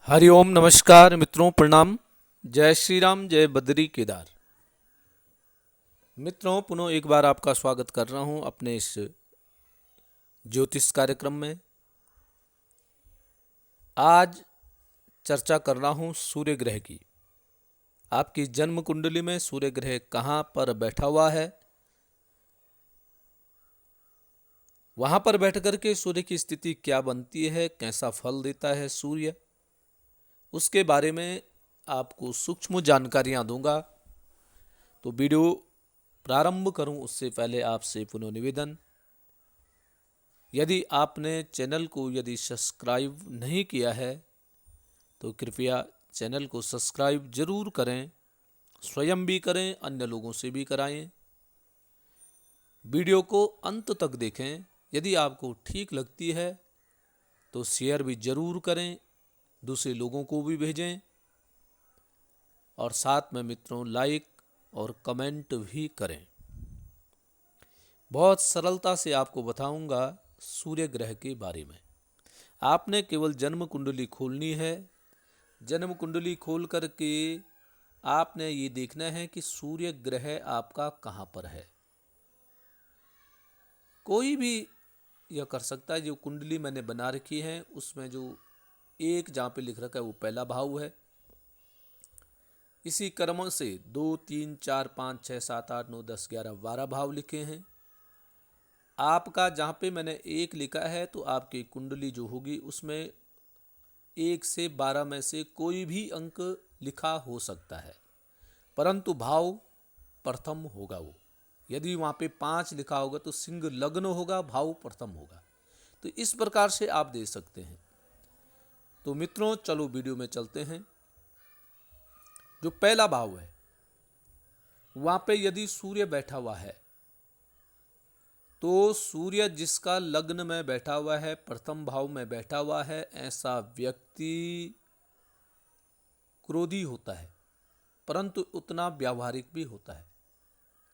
हरिओम नमस्कार मित्रों, प्रणाम। जय श्री राम, जय बद्री केदार। मित्रों, पुनः एक बार आपका स्वागत कर रहा हूं अपने इस ज्योतिष कार्यक्रम में। आज चर्चा कर रहा हूं सूर्य ग्रह की। आपकी जन्म कुंडली में सूर्य ग्रह कहां पर बैठा हुआ है, वहां पर बैठ करके सूर्य की स्थिति क्या बनती है, कैसा फल देता है सूर्य, उसके बारे में आपको सूक्ष्म जानकारियां दूंगा। तो वीडियो प्रारंभ करूं उससे पहले आपसे पुनः निवेदन, यदि आपने चैनल को सब्सक्राइब नहीं किया है तो कृपया चैनल को सब्सक्राइब जरूर करें, स्वयं भी करें, अन्य लोगों से भी कराएं। वीडियो को अंत तक देखें। यदि आपको ठीक लगती है तो शेयर भी जरूर करें, दूसरे लोगों को भी भेजें और साथ में मित्रों लाइक और कमेंट भी करें। बहुत सरलता से आपको बताऊंगा सूर्य ग्रह के बारे में। आपने केवल जन्म कुंडली खोलनी है। जन्म कुंडली खोल करके आपने ये देखना है कि सूर्य ग्रह आपका कहाँ पर है। कोई भी यह कर सकता है। जो कुंडली मैंने बना रखी है उसमें जो एक जहाँ पे लिख रखा है वो पहला भाव है। इसी क्रम से 2, 3, 4, 5, 6, 7, 8, 9, 10, 11, 12 भाव लिखे हैं। आपका जहाँ पे मैंने एक लिखा है तो आपकी कुंडली जो होगी उसमें 1 से 12 में से कोई भी अंक लिखा हो सकता है, परंतु भाव प्रथम होगा वो। यदि वहाँ पे 5 लिखा होगा तो सिंह लग्न होगा, भाव प्रथम होगा। तो इस प्रकार से आप दे सकते हैं। तो मित्रों चलो वीडियो में चलते हैं। जो पहला भाव है वहाँ पे यदि सूर्य बैठा हुआ है तो सूर्य जिसका लग्न में बैठा हुआ है, प्रथम भाव में बैठा हुआ है, ऐसा व्यक्ति क्रोधी होता है, परंतु उतना व्यावहारिक भी होता है।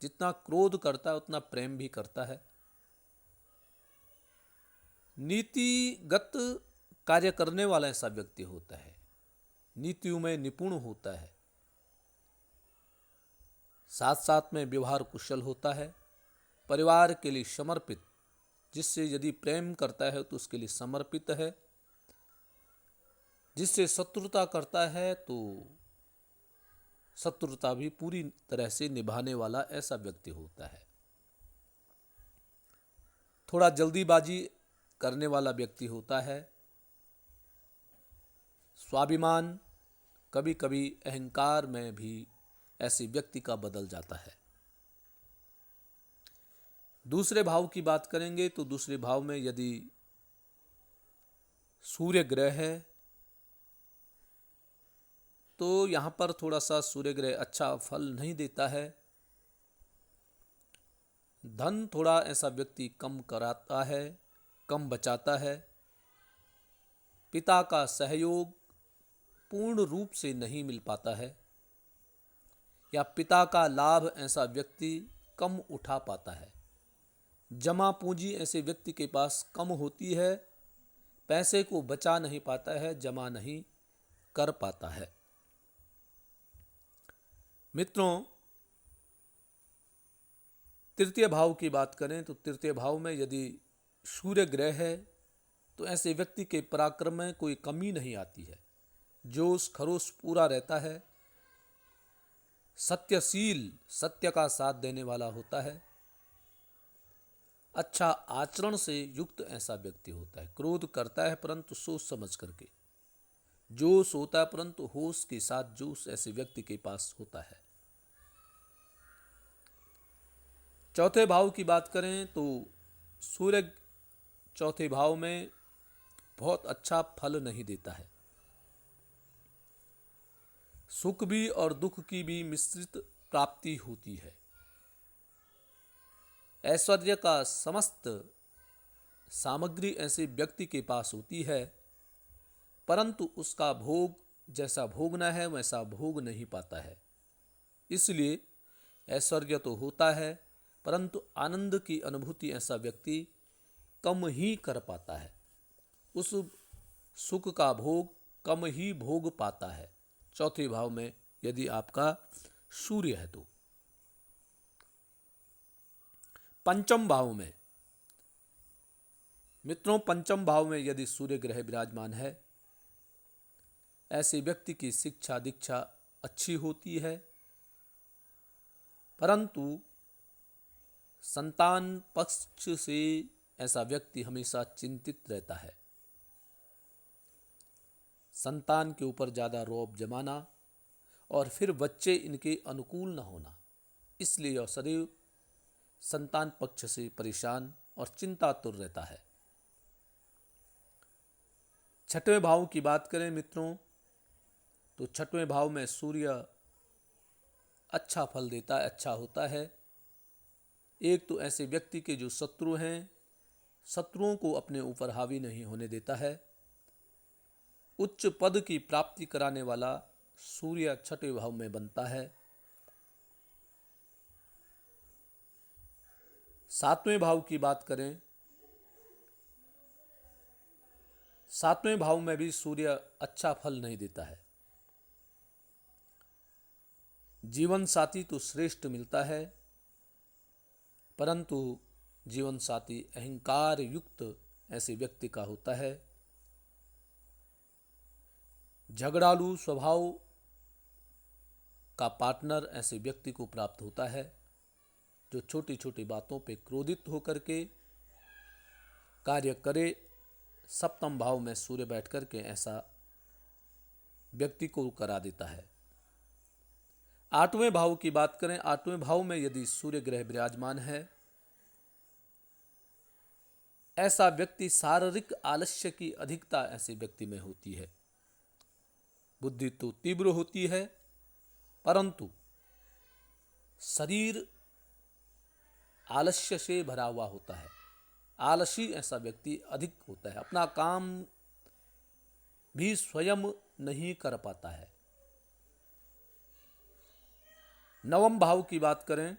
जितना क्रोध करता है उतना प्रेम भी करता है। नीतिगत कार्य करने वाला ऐसा व्यक्ति होता है, नीतियों में निपुण होता है, साथ साथ में व्यवहार कुशल होता है, परिवार के लिए समर्पित, जिससे यदि प्रेम करता है तो उसके लिए समर्पित है, जिससे शत्रुता करता है तो शत्रुता भी पूरी तरह से निभाने वाला ऐसा व्यक्ति होता है। थोड़ा जल्दीबाजी करने वाला व्यक्ति होता है। स्वाभिमान, कभी कभी अहंकार में भी ऐसे व्यक्ति का बदल जाता है। दूसरे भाव की बात करेंगे तो दूसरे भाव में यदि सूर्य ग्रह है तो यहां पर थोड़ा सा सूर्य ग्रह अच्छा फल नहीं देता है। धन थोड़ा ऐसा व्यक्ति कम कराता है, कम बचाता है। पिता का सहयोग पूर्ण रूप से नहीं मिल पाता है, या पिता का लाभ ऐसा व्यक्ति कम उठा पाता है। जमा पूंजी ऐसे व्यक्ति के पास कम होती है, पैसे को बचा नहीं पाता है, जमा नहीं कर पाता है। मित्रों, तृतीय भाव की बात करें तो तृतीय भाव में यदि सूर्य ग्रह है तो ऐसे व्यक्ति के पराक्रम में कोई कमी नहीं आती है। जोश खरोश पूरा रहता है, सत्यशील, सत्य का साथ देने वाला होता है, अच्छा आचरण से युक्त ऐसा व्यक्ति होता है। क्रोध करता है परंतु सोच समझ करके, जोश होता है परंतु होश के साथ जोश ऐसे व्यक्ति के पास होता है। चौथे भाव की बात करें तो सूर्य चौथे भाव में बहुत अच्छा फल नहीं देता है। सुख भी और दुख की भी मिश्रित प्राप्ति होती है। ऐश्वर्य का समस्त सामग्री ऐसे व्यक्ति के पास होती है, परंतु उसका भोग जैसा भोगना है वैसा भोग नहीं पाता है। इसलिए ऐश्वर्य तो होता है परंतु आनंद की अनुभूति ऐसा व्यक्ति कम ही कर पाता है। उस सुख का भोग कम ही भोग पाता है। चौथे भाव में यदि आपका सूर्य है तो। पंचम भाव में मित्रों, पंचम भाव में यदि सूर्य ग्रह विराजमान है, ऐसे व्यक्ति की शिक्षा दीक्षा अच्छी होती है, परंतु संतान पक्ष से ऐसा व्यक्ति हमेशा चिंतित रहता है। संतान के ऊपर ज़्यादा रौब जमाना और फिर बच्चे इनके अनुकूल न होना, इसलिए यह सदैव संतान पक्ष से परेशान और चिंतातुर रहता है। छठवें भाव की बात करें मित्रों, तो छठवें भाव में सूर्य अच्छा फल देता है, अच्छा होता है। एक तो ऐसे व्यक्ति के जो शत्रु हैं, शत्रुओं को अपने ऊपर हावी नहीं होने देता है। उच्च पद की प्राप्ति कराने वाला सूर्य छठवें भाव में बनता है। सातवें भाव की बात करें, सातवें भाव में भी सूर्य अच्छा फल नहीं देता है। जीवन साथी तो श्रेष्ठ मिलता है, परंतु जीवन साथी अहंकार युक्त ऐसे व्यक्ति का होता है। झगड़ालू स्वभाव का पार्टनर ऐसे व्यक्ति को प्राप्त होता है, जो छोटी छोटी बातों पे क्रोधित होकर के कार्य करे। सप्तम भाव में सूर्य बैठ कर के ऐसा व्यक्ति को करा देता है। आठवें भाव की बात करें, आठवें भाव में यदि सूर्य ग्रह विराजमान है, ऐसा व्यक्ति शारीरिक आलस्य की अधिकता ऐसे व्यक्ति में होती है। बुद्धि तो तीव्र होती है, परंतु शरीर आलस्य से भरा हुआ होता है। आलसी ऐसा व्यक्ति अधिक होता है, अपना काम भी स्वयं नहीं कर पाता है। नवम भाव की बात करें,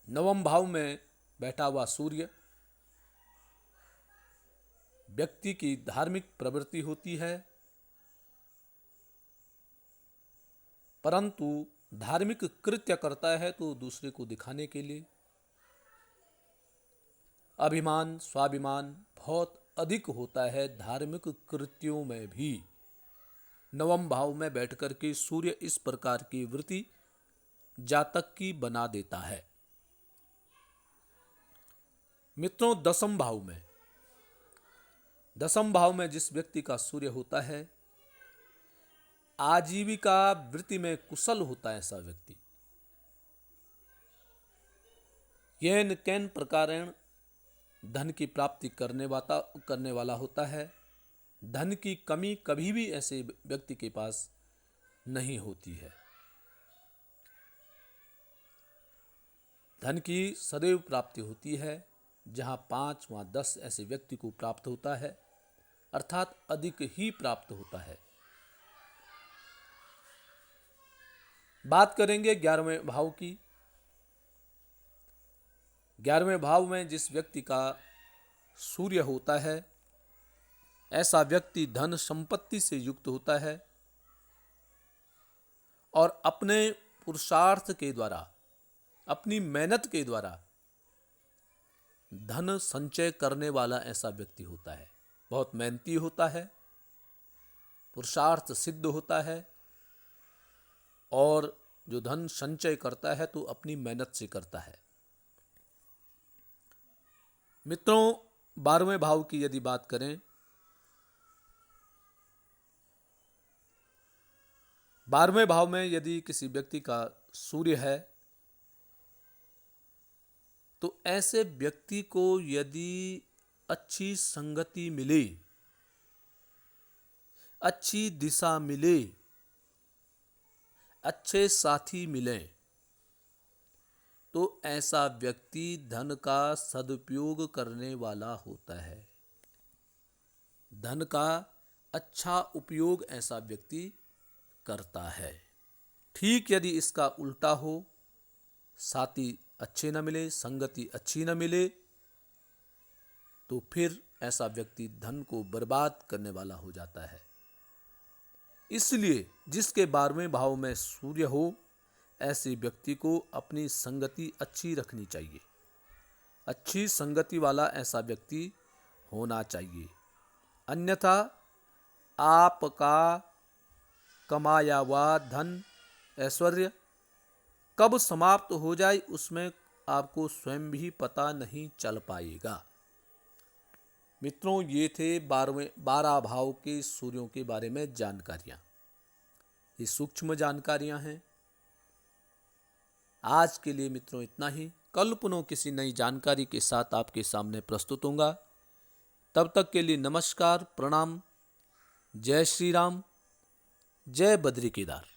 नवम भाव में बैठा हुआ सूर्य व्यक्ति की धार्मिक प्रवृत्ति होती है, परंतु धार्मिक कृत्य करता है तो दूसरे को दिखाने के लिए। अभिमान स्वाभिमान बहुत अधिक होता है धार्मिक कृत्यों में भी। नवम भाव में बैठकर के सूर्य इस प्रकार की वृत्ति जातक की बना देता है। मित्रों, दसम भाव में, दसम भाव में जिस व्यक्ति का सूर्य होता है, आजीविका वृत्ति में कुशल होता है ऐसा व्यक्ति। येन केन प्रकारेण धन की प्राप्ति करने वाला होता है। धन की कमी कभी भी ऐसे व्यक्ति के पास नहीं होती है। धन की सदैव प्राप्ति होती है। जहाँ 5 वहाँ 10 ऐसे व्यक्ति को प्राप्त होता है, अर्थात अधिक ही प्राप्त होता है। बात करेंगे 11वें भाव की। 11वें भाव में जिस व्यक्ति का सूर्य होता है, ऐसा व्यक्ति धन संपत्ति से युक्त होता है और अपने पुरुषार्थ के द्वारा, अपनी मेहनत के द्वारा धन संचय करने वाला ऐसा व्यक्ति होता है। बहुत मेहनती होता है, पुरुषार्थ सिद्ध होता है और जो धन संचय करता है तो अपनी मेहनत से करता है। मित्रों, 12वें भाव की यदि बात करें, 12वें भाव में यदि किसी व्यक्ति का सूर्य है, तो ऐसे व्यक्ति को यदि अच्छी संगति मिले, अच्छी दिशा मिले, अच्छे साथी मिलें, तो ऐसा व्यक्ति धन का सदुपयोग करने वाला होता है। धन का अच्छा उपयोग ऐसा व्यक्ति करता है। ठीक यदि इसका उल्टा हो, साथी अच्छे न मिले, संगति अच्छी न मिले, तो फिर ऐसा व्यक्ति धन को बर्बाद करने वाला हो जाता है। इसलिए जिसके 12वें भाव में सूर्य हो, ऐसे व्यक्ति को अपनी संगति अच्छी रखनी चाहिए। अच्छी संगति वाला ऐसा व्यक्ति होना चाहिए, अन्यथा आपका कमाया हुआ धन ऐश्वर्य कब समाप्त हो जाए उसमें आपको स्वयं भी पता नहीं चल पाएगा। मित्रों, ये थे 12 भाव के सूर्यों के बारे में जानकारियाँ। ये सूक्ष्म जानकारियाँ हैं। आज के लिए मित्रों इतना ही। कल पुनः किसी नई जानकारी के साथ आपके सामने प्रस्तुत होऊंगा। तब तक के लिए नमस्कार, प्रणाम, जय श्री राम, जय बद्री केदार।